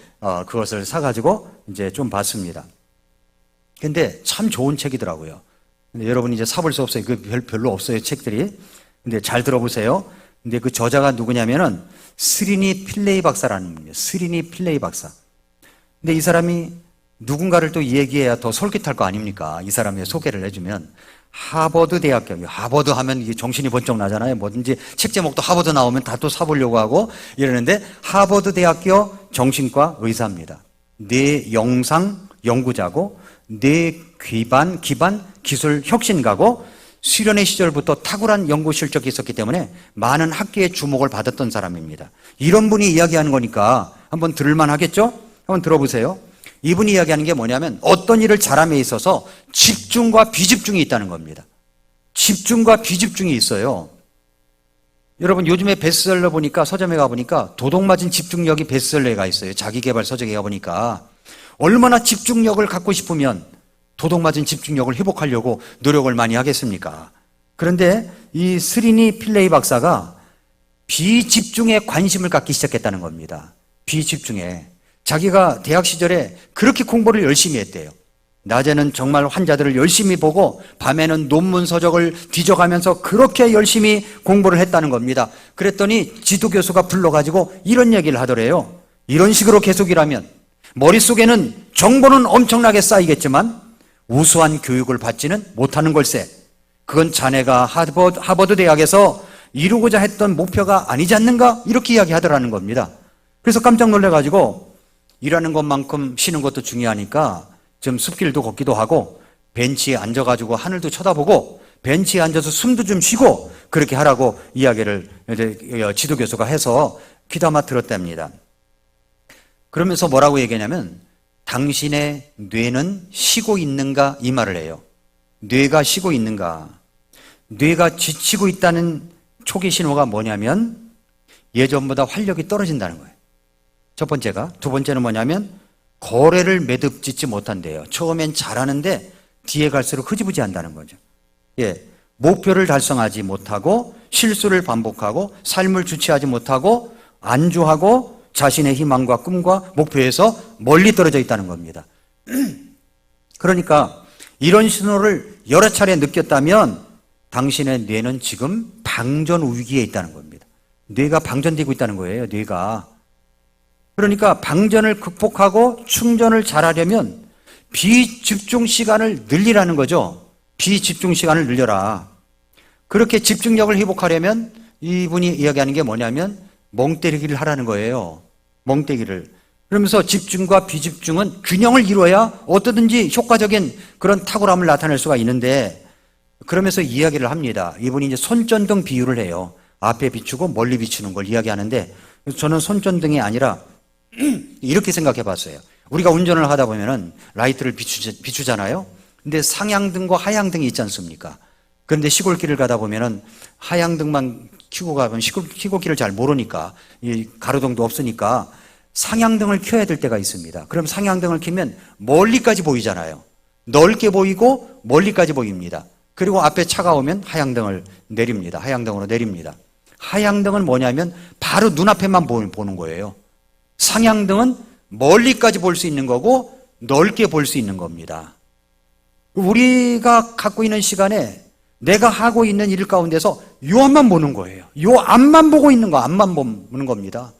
그것을 사가지고 이제 좀 봤습니다. 근데 참 좋은 책이더라고요. 근데 여러분 이제 사볼 수 없어요. 그 별로 없어요, 책들이. 근데 잘 들어보세요. 근데 그 저자가 누구냐면은 스리니 필레이 박사라는 분이에요. 스리니 필레이 박사. 근데 이 사람이 누군가를 또 얘기해야 더 솔깃할 거 아닙니까? 이 사람의 소개를 해주면 하버드 대학교, 하버드 하면 이게 정신이 번쩍 나잖아요. 뭐든지 책 제목도 하버드 나오면 다 또 사보려고 하고 이러는데 하버드 대학교 정신과 의사입니다. 뇌 영상 연구자고 뇌 기반 기술 혁신가고 수련회 시절부터 탁월한 연구 실적이 있었기 때문에 많은 학계의 주목을 받았던 사람입니다. 이런 분이 이야기하는 거니까 한번 들을만 하겠죠? 한번 들어보세요. 이분이 이야기하는 게 뭐냐면 어떤 일을 잘함에 있어서 집중과 비집중이 있다는 겁니다. 집중과 비집중이 있어요. 여러분 요즘에 베스트셀러 보니까 서점에 가보니까 도둑맞은 집중력이 베스트셀러에 가 있어요. 자기개발 서적에 가보니까 얼마나 집중력을 갖고 싶으면 도둑맞은 집중력을 회복하려고 노력을 많이 하겠습니까? 그런데 이 스리니 필레이 박사가 비집중에 관심을 갖기 시작했다는 겁니다. 비집중에. 자기가 대학 시절에 그렇게 공부를 열심히 했대요. 낮에는 정말 환자들을 열심히 보고 밤에는 논문 서적을 뒤져가면서 그렇게 열심히 공부를 했다는 겁니다. 그랬더니 지도교수가 불러가지고 이런 얘기를 하더래요. 이런 식으로 계속이라면 머릿속에는 정보는 엄청나게 쌓이겠지만 우수한 교육을 받지는 못하는 걸세. 그건 자네가 하버드 대학에서 이루고자 했던 목표가 아니지 않는가? 이렇게 이야기하더라는 겁니다. 그래서 깜짝 놀라가지고 일하는 것만큼 쉬는 것도 중요하니까 좀 숲길도 걷기도 하고 벤치에 앉아가지고 하늘도 쳐다보고 벤치에 앉아서 숨도 좀 쉬고 그렇게 하라고 이야기를 지도교수가 해서 귀담아 들었답니다. 그러면서 뭐라고 얘기하냐면 당신의 뇌는 쉬고 있는가 이 말을 해요. 뇌가 쉬고 있는가. 뇌가 지치고 있다는 초기 신호가 뭐냐면 예전보다 활력이 떨어진다는 거예요. 첫 번째가. 두 번째는 뭐냐면 거래를 매듭짓지 못한대요. 처음엔 잘하는데 뒤에 갈수록 흐지부지 한다는 거죠. 예, 목표를 달성하지 못하고 실수를 반복하고 삶을 주체하지 못하고 안주하고 자신의 희망과 꿈과 목표에서 멀리 떨어져 있다는 겁니다. 그러니까 이런 신호를 여러 차례 느꼈다면 당신의 뇌는 지금 방전 위기에 있다는 겁니다. 뇌가 방전되고 있다는 거예요. 뇌가. 그러니까 방전을 극복하고 충전을 잘하려면 비집중 시간을 늘리라는 거죠. 비집중 시간을 늘려라. 그렇게 집중력을 회복하려면 이분이 이야기하는 게 뭐냐면 멍때리기를 하라는 거예요. 멍때기를. 그러면서 집중과 비집중은 균형을 이루어야 어떠든지 효과적인 그런 탁월함을 나타낼 수가 있는데 그러면서 이야기를 합니다. 이분이 이제 손전등 비유를 해요. 앞에 비추고 멀리 비추는 걸 이야기하는데 저는 손전등이 아니라 이렇게 생각해 봤어요. 우리가 운전을 하다 보면은 라이트를 비추잖아요. 근데 상향등과 하향등이 있지 않습니까? 그런데 시골길을 가다 보면은 하향등만 켜고 가면 시골길을 잘 모르니까 이 가로등도 없으니까 상향등을 켜야 될 때가 있습니다. 그럼 상향등을 켜면 멀리까지 보이잖아요. 넓게 보이고 멀리까지 보입니다. 그리고 앞에 차가 오면 하향등을 내립니다. 하향등으로 내립니다. 하향등은 뭐냐면 바로 눈앞에만 보는 거예요. 상향등은 멀리까지 볼 수 있는 거고 넓게 볼 수 있는 겁니다. 우리가 갖고 있는 시간에 내가 하고 있는 일 가운데서 요 앞만 보는 거예요. 요 앞만 보고 있는 거, 앞만 보는 겁니다.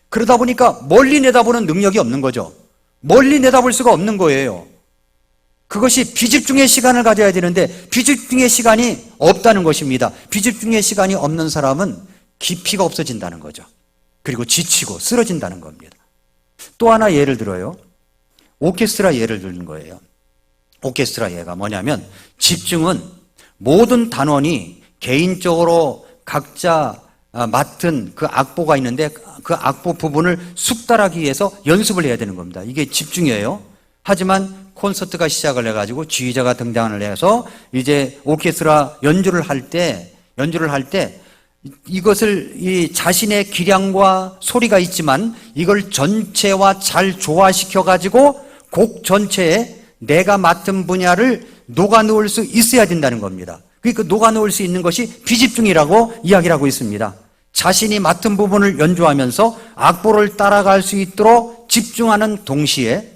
그러다 보니까 멀리 내다보는 능력이 없는 거죠. 멀리 내다볼 수가 없는 거예요. 그것이 비집중의 시간을 가져야 되는데 비집중의 시간이 없다는 것입니다. 비집중의 시간이 없는 사람은 깊이가 없어진다는 거죠. 그리고 지치고 쓰러진다는 겁니다. 또 하나 예를 들어요. 오케스트라 예를 드는 거예요. 오케스트라 예가 뭐냐면 집중은 모든 단원이 개인적으로 각자 맡은 그 악보가 있는데 그 악보 부분을 숙달하기 위해서 연습을 해야 되는 겁니다. 이게 집중이에요. 하지만 콘서트가 시작을 해가지고 지휘자가 등장을 해서 이제 오케스트라 연주를 할 때 이것을 이 자신의 기량과 소리가 있지만 이걸 전체와 잘 조화시켜 가지고 곡 전체에 내가 맡은 분야를 녹아 넣을 수 있어야 된다는 겁니다. 그러니까 녹아 넣을 수 있는 것이 비집중이라고 이야기를 하고 있습니다. 자신이 맡은 부분을 연주하면서 악보를 따라갈 수 있도록 집중하는 동시에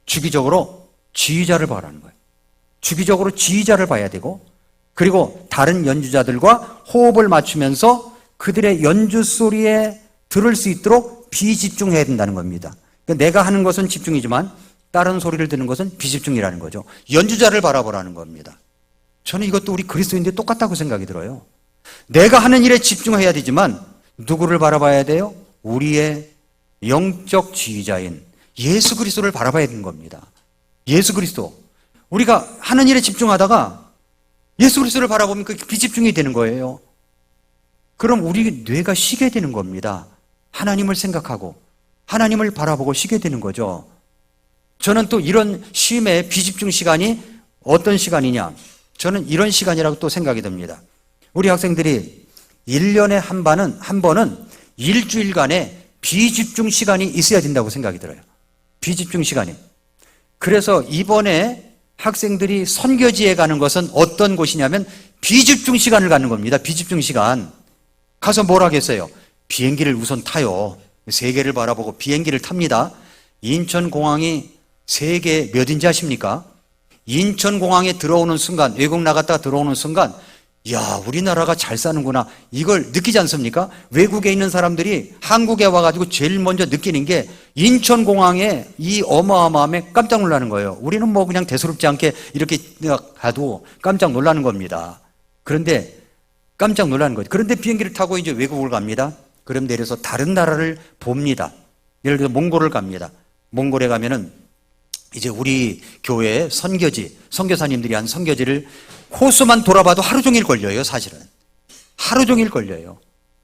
주기적으로 지휘자를 봐라는 거예요. 주기적으로 지휘자를 봐야 되고 그리고 다른 연주자들과 호흡을 맞추면서 그들의 연주 소리에 들을 수 있도록 비집중해야 된다는 겁니다. 그러니까 내가 하는 것은 집중이지만 다른 소리를 듣는 것은 비집중이라는 거죠. 연주자를 바라보라는 겁니다. 저는 이것도 우리 그리스도인들 똑같다고 생각이 들어요. 내가 하는 일에 집중해야 되지만 누구를 바라봐야 돼요? 우리의 영적 지휘자인 예수 그리스도를 바라봐야 되는 겁니다. 예수 그리스도. 우리가 하는 일에 집중하다가 예수 그리스도를 바라보면 그게 비집중이 되는 거예요. 그럼 우리 뇌가 쉬게 되는 겁니다. 하나님을 생각하고 하나님을 바라보고 쉬게 되는 거죠. 저는 또 이런 쉼의 비집중 시간이 어떤 시간이냐? 저는 이런 시간이라고 또 생각이 듭니다. 우리 학생들이 1년에 한 번은 일주일간의 비집중 시간이 있어야 된다고 생각이 들어요. 비집중 시간이. 그래서 이번에 학생들이 선교지에 가는 것은 어떤 곳이냐면 비집중 시간을 갖는 겁니다. 비집중 시간. 가서 뭘 하겠어요? 비행기를 우선 타요. 세계를 바라보고 비행기를 탑니다. 인천공항이 세계 몇인지 아십니까? 인천공항에 들어오는 순간, 외국 나갔다가 들어오는 순간, 야, 우리나라가 잘 사는구나. 이걸 느끼지 않습니까? 외국에 있는 사람들이 한국에 와가지고 제일 먼저 느끼는 게 인천공항에 이 어마어마함에 깜짝 놀라는 거예요. 우리는 뭐 그냥 대수롭지 않게 이렇게 가도 깜짝 놀라는 겁니다. 그런데 깜짝 놀라는 거죠. 그런데 비행기를 타고 이제 외국을 갑니다. 그럼 내려서 다른 나라를 봅니다. 예를 들어 몽골을 갑니다. 몽골에 가면은 이제 우리 교회 선교지, 선교사님들이 한 선교지를 코스만 돌아봐도 하루 종일 걸려요, 사실은. 하루 종일 걸려요.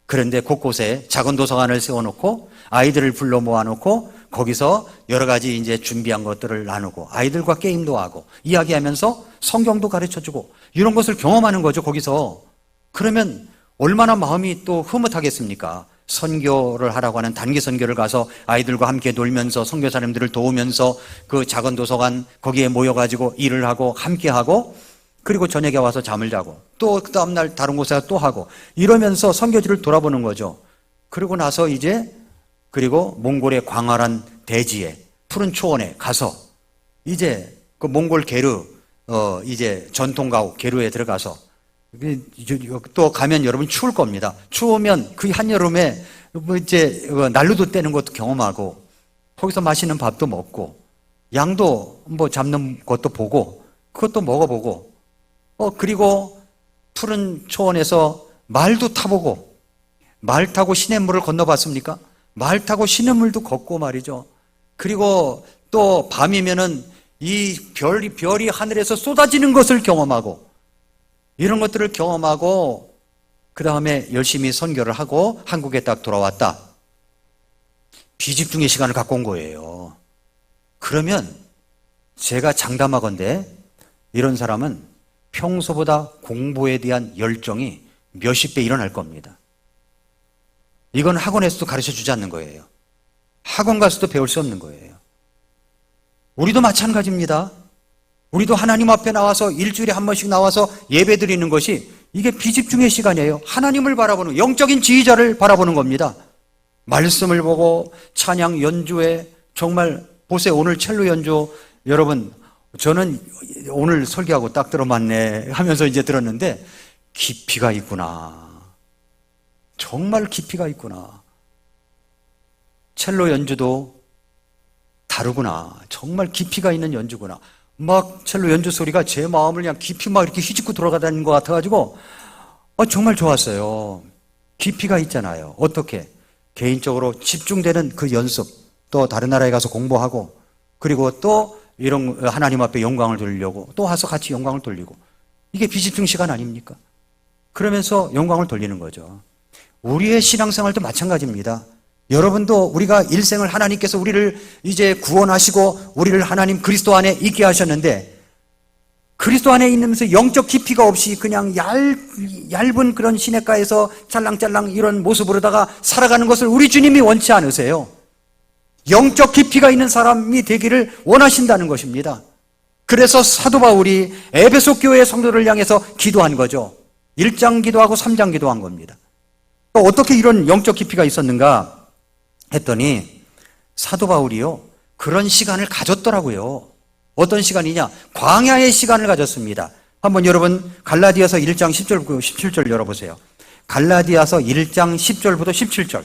그런데 곳곳에 작은 도서관을 세워놓고 아이들을 불러 모아놓고 거기서 여러 가지 이제 준비한 것들을 나누고 아이들과 게임도 하고 이야기하면서 성경도 가르쳐주고 이런 것을 경험하는 거죠, 거기서. 그러면 얼마나 마음이 또 흐뭇하겠습니까? 선교를 하라고 하는 단기 선교를 가서 아이들과 함께 놀면서 선교사님들을 도우면서 그 작은 도서관 거기에 모여가지고 일을 하고 함께 하고 그리고 저녁에 와서 잠을 자고 또 그 다음날 다른 곳에 또 하고 이러면서 선교지를 돌아보는 거죠. 그러고 나서 이제 그리고 몽골의 광활한 대지에 푸른 초원에 가서 이제 그 몽골 게르 이제 전통 가옥 게르에 들어가서 또 가면 여러분 추울 겁니다. 추우면 그 한여름에 뭐 이제 난로도 떼는 것도 경험하고 거기서 맛있는 밥도 먹고 양도 뭐 잡는 것도 보고 그것도 먹어보고 그리고 푸른 초원에서 말도 타보고 말 타고 시냇물을 건너봤습니까? 말 타고 시냇물도 걷고 말이죠. 그리고 또 밤이면은 이 별이 하늘에서 쏟아지는 것을 경험하고 이런 것들을 경험하고 그 다음에 열심히 선교를 하고 한국에 딱 돌아왔다. 비집중의 시간을 갖고 온 거예요. 그러면 제가 장담하건대 이런 사람은 평소보다 공부에 대한 열정이 몇십 배 일어날 겁니다. 이건 학원에서도 가르쳐주지 않는 거예요. 학원 가서도 배울 수 없는 거예요. 우리도 마찬가지입니다. 우리도 하나님 앞에 나와서 일주일에 한 번씩 나와서 예배 드리는 것이 이게 비집중의 시간이에요. 하나님을 바라보는 영적인 지휘자를 바라보는 겁니다. 말씀을 보고 찬양 연주에 정말 보세요. 오늘 첼로 연주 여러분 저는 오늘 설교하고 딱 들어맞네 하면서 이제 들었는데 깊이가 있구나. 정말 깊이가 있구나. 첼로 연주도 다르구나. 정말 깊이가 있는 연주구나. 막 첼로 연주 소리가 제 마음을 그냥 깊이 막 이렇게 휘짓고 돌아가다니는 것 같아가지고 정말 좋았어요. 깊이가 있잖아요. 어떻게? 개인적으로 집중되는 그 연습, 또 다른 나라에 가서 공부하고 그리고 또 이런 하나님 앞에 영광을 돌리려고 또 와서 같이 영광을 돌리고 이게 비집중 시간 아닙니까? 그러면서 영광을 돌리는 거죠. 우리의 신앙생활도 마찬가지입니다. 여러분도 우리가 일생을 하나님께서 우리를 이제 구원하시고 우리를 하나님 그리스도 안에 있게 하셨는데 그리스도 안에 있으면서 영적 깊이가 없이 그냥 얇은 그런 시냇가에서 짤랑짤랑 이런 모습으로다가 살아가는 것을 우리 주님이 원치 않으세요. 영적 깊이가 있는 사람이 되기를 원하신다는 것입니다. 그래서 사도 바울이 에베소 교회 성도를 향해서 기도한 거죠. 1장 기도하고 3장 기도한 겁니다. 어떻게 이런 영적 깊이가 있었는가 했더니 사도 바울이요 그런 시간을 가졌더라고요. 어떤 시간이냐? 광야의 시간을 가졌습니다. 한번 여러분 갈라디아서 1장 10절부터 17절 열어보세요. 갈라디아서 1장 10절부터 17절.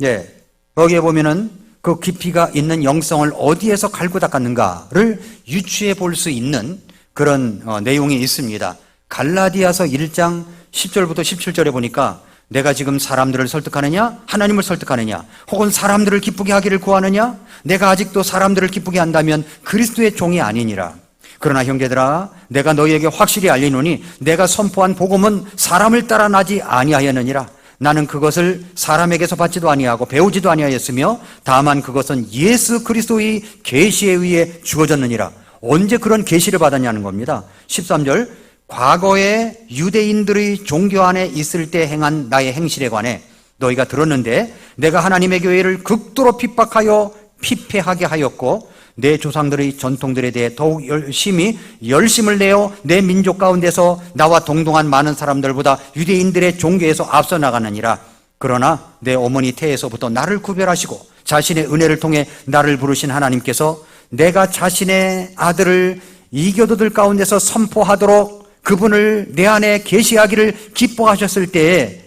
예, 거기에 보면은 그 깊이가 있는 영성을 어디에서 갈고 닦았는가를 유추해 볼 수 있는 그런 내용이 있습니다. 갈라디아서 1장 10절부터 17절에 보니까 내가 지금 사람들을 설득하느냐? 하나님을 설득하느냐? 혹은 사람들을 기쁘게 하기를 구하느냐? 내가 아직도 사람들을 기쁘게 한다면 그리스도의 종이 아니니라. 그러나 형제들아 내가 너희에게 확실히 알리노니 내가 선포한 복음은 사람을 따라 나지 아니하였느니라. 나는 그것을 사람에게서 받지도 아니하고 배우지도 아니하였으며 다만 그것은 예수 그리스도의 계시에 의해 주어졌느니라. 언제 그런 계시를 받았냐는 겁니다. 13절 과거에 유대인들의 종교 안에 있을 때 행한 나의 행실에 관해 너희가 들었는데 내가 하나님의 교회를 극도로 핍박하여 피폐하게 하였고 내 조상들의 전통들에 대해 더욱 열심을 내어 내 민족 가운데서 나와 동등한 많은 사람들보다 유대인들의 종교에서 앞서 나가느니라. 그러나 내 어머니 태에서부터 나를 구별하시고 자신의 은혜를 통해 나를 부르신 하나님께서 내가 자신의 아들을 이교도들 가운데서 선포하도록 그분을 내 안에 계시하기를 기뻐하셨을 때,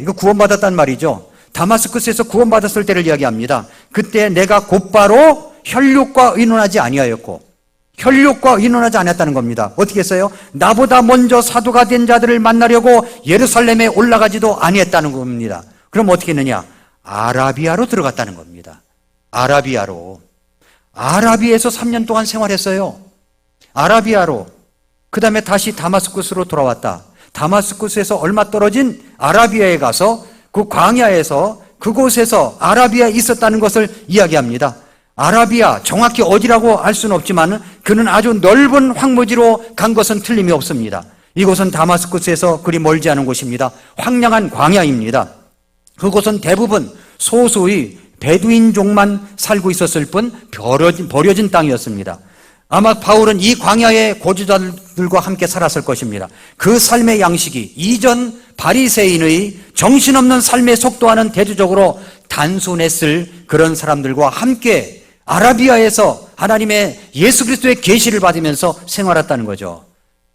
이거 구원받았단 말이죠. 다마스쿠스에서 구원받았을 때를 이야기합니다. 그때 내가 곧바로 혈육과 의논하지 아니하였고, 혈육과 의논하지 않았다는 겁니다. 어떻게 했어요? 나보다 먼저 사도가 된 자들을 만나려고 예루살렘에 올라가지도 아니했다는 겁니다. 그럼 어떻게 했느냐? 아라비아로 들어갔다는 겁니다. 아라비아에서 3년 동안 생활했어요. 아라비아로. 그 다음에 다시 다마스쿠스로 돌아왔다. 다마스쿠스에서 얼마 떨어진 아라비아에 가서 그 광야에서 그곳에서 아라비아에 있었다는 것을 이야기합니다. 아라비아, 정확히 어디라고 알 수는 없지만 그는 아주 넓은 황무지로 간 것은 틀림이 없습니다. 이곳은 다마스쿠스에서 그리 멀지 않은 곳입니다. 황량한 광야입니다. 그곳은 대부분 소수의 베두인족만 살고 있었을 뿐 버려진 땅이었습니다. 아마 바울은 이 광야의 거주자들과 함께 살았을 것입니다. 그 삶의 양식이 이전 바리새인의 정신없는 삶의 속도와는 대조적으로 단순했을 그런 사람들과 함께 아라비아에서 하나님의 예수 그리스도의 계시를 받으면서 생활했다는 거죠.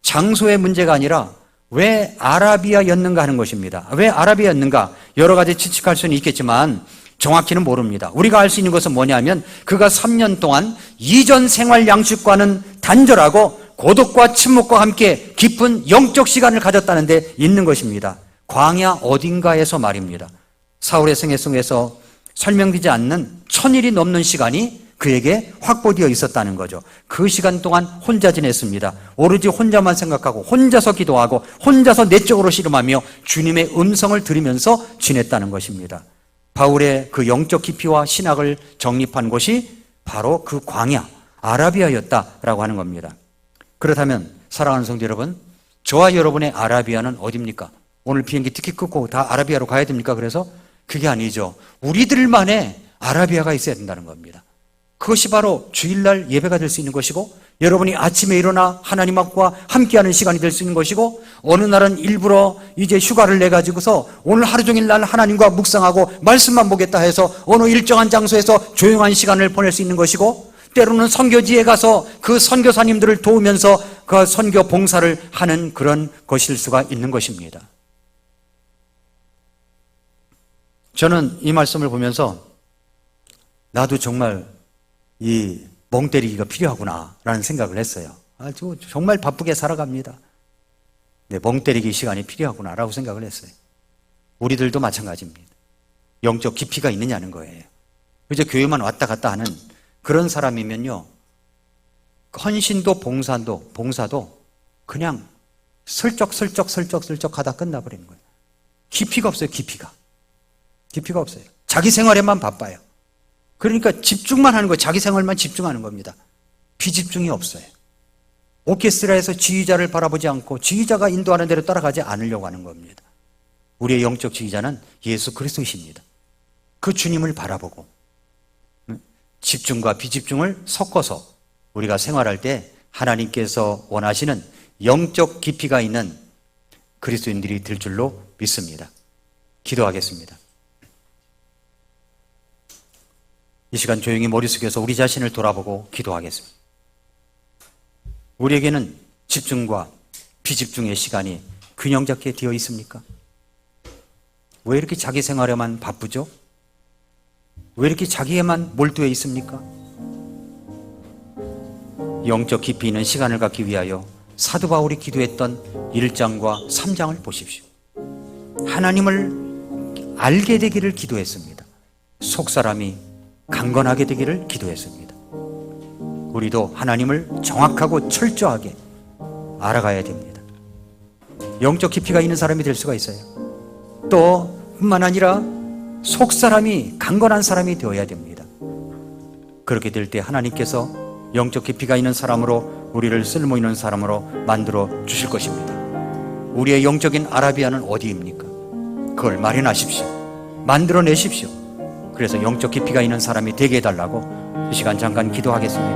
장소의 문제가 아니라 왜 아라비아였는가 하는 것입니다. 왜 아라비아였는가? 여러 가지 추측할 수는 있겠지만 정확히는 모릅니다. 우리가 알 수 있는 것은 뭐냐면 그가 3년 동안 이전 생활 양식과는 단절하고 고독과 침묵과 함께 깊은 영적 시간을 가졌다는 데 있는 것입니다. 광야 어딘가에서 말입니다. 사울의 생애 속에서 설명되지 않는 1000일이 넘는 시간이 그에게 확보되어 있었다는 거죠. 그 시간 동안 혼자 지냈습니다. 오로지 혼자만 생각하고 혼자서 기도하고 혼자서 내적으로 씨름하며 주님의 음성을 들으면서 지냈다는 것입니다. 바울의 그 영적 깊이와 신학을 정립한 곳이 바로 그 광야 아라비아였다라고 하는 겁니다. 그렇다면 사랑하는 성도 여러분, 저와 여러분의 아라비아는 어디입니까? 오늘 비행기 티켓 끊고 다 아라비아로 가야 됩니까? 그래서 그게 아니죠. 우리들만의 아라비아가 있어야 된다는 겁니다. 그것이 바로 주일날 예배가 될 수 있는 것이고, 여러분이 아침에 일어나 하나님과 함께하는 시간이 될 수 있는 것이고, 어느 날은 일부러 이제 휴가를 내가지고서 오늘 하루 종일 날 하나님과 묵상하고 말씀만 보겠다 해서 어느 일정한 장소에서 조용한 시간을 보낼 수 있는 것이고, 때로는 선교지에 가서 그 선교사님들을 도우면서 그 선교 봉사를 하는 그런 것일 수가 있는 것입니다. 저는 이 말씀을 보면서 나도 정말 이 멍 때리기가 필요하구나 라는 생각을 했어요. 아주 정말 바쁘게 살아갑니다. 네, 멍 때리기 시간이 필요하구나 라고 생각을 했어요. 우리들도 마찬가지입니다. 영적 깊이가 있느냐는 거예요. 그저 교회만 왔다 갔다 하는 그런 사람이면요, 헌신도 봉사도 그냥 슬쩍 하다 끝나버리는 거예요. 깊이가 없어요. 깊이가 없어요. 자기 생활에만 바빠요. 그러니까 집중만 하는 거예요. 자기 생활만 집중하는 겁니다. 비집중이 없어요. 오케스트라에서 지휘자를 바라보지 않고 지휘자가 인도하는 대로 따라가지 않으려고 하는 겁니다. 우리의 영적 지휘자는 예수 그리스도이십니다. 그 주님을 바라보고 집중과 비집중을 섞어서 우리가 생활할 때 하나님께서 원하시는 영적 깊이가 있는 그리스도인들이 될 줄로 믿습니다. 기도하겠습니다. 이 시간 조용히 머릿속에서 우리 자신을 돌아보고 기도하겠습니다. 우리에게는 집중과 비집중의 시간이 균형 잡게 되어 있습니까? 왜 이렇게 자기 생활에만 바쁘죠? 왜 이렇게 자기에만 몰두해 있습니까? 영적 깊이 있는 시간을 갖기 위하여 사도 바울이 기도했던 1장과 3장을 보십시오. 하나님을 알게 되기를 기도했습니다. 속사람이 강건하게 되기를 기도했습니다. 우리도 하나님을 정확하고 철저하게 알아가야 됩니다. 영적 깊이가 있는 사람이 될 수가 있어요. 또 뿐만 아니라 속사람이 강건한 사람이 되어야 됩니다. 그렇게 될 때 하나님께서 영적 깊이가 있는 사람으로 우리를 쓸모 있는 사람으로 만들어 주실 것입니다. 우리의 영적인 아라비아는 어디입니까? 그걸 마련하십시오. 만들어내십시오. 그래서 영적 깊이가 있는 사람이 되게 해달라고 이 시간 잠깐 기도하겠습니다.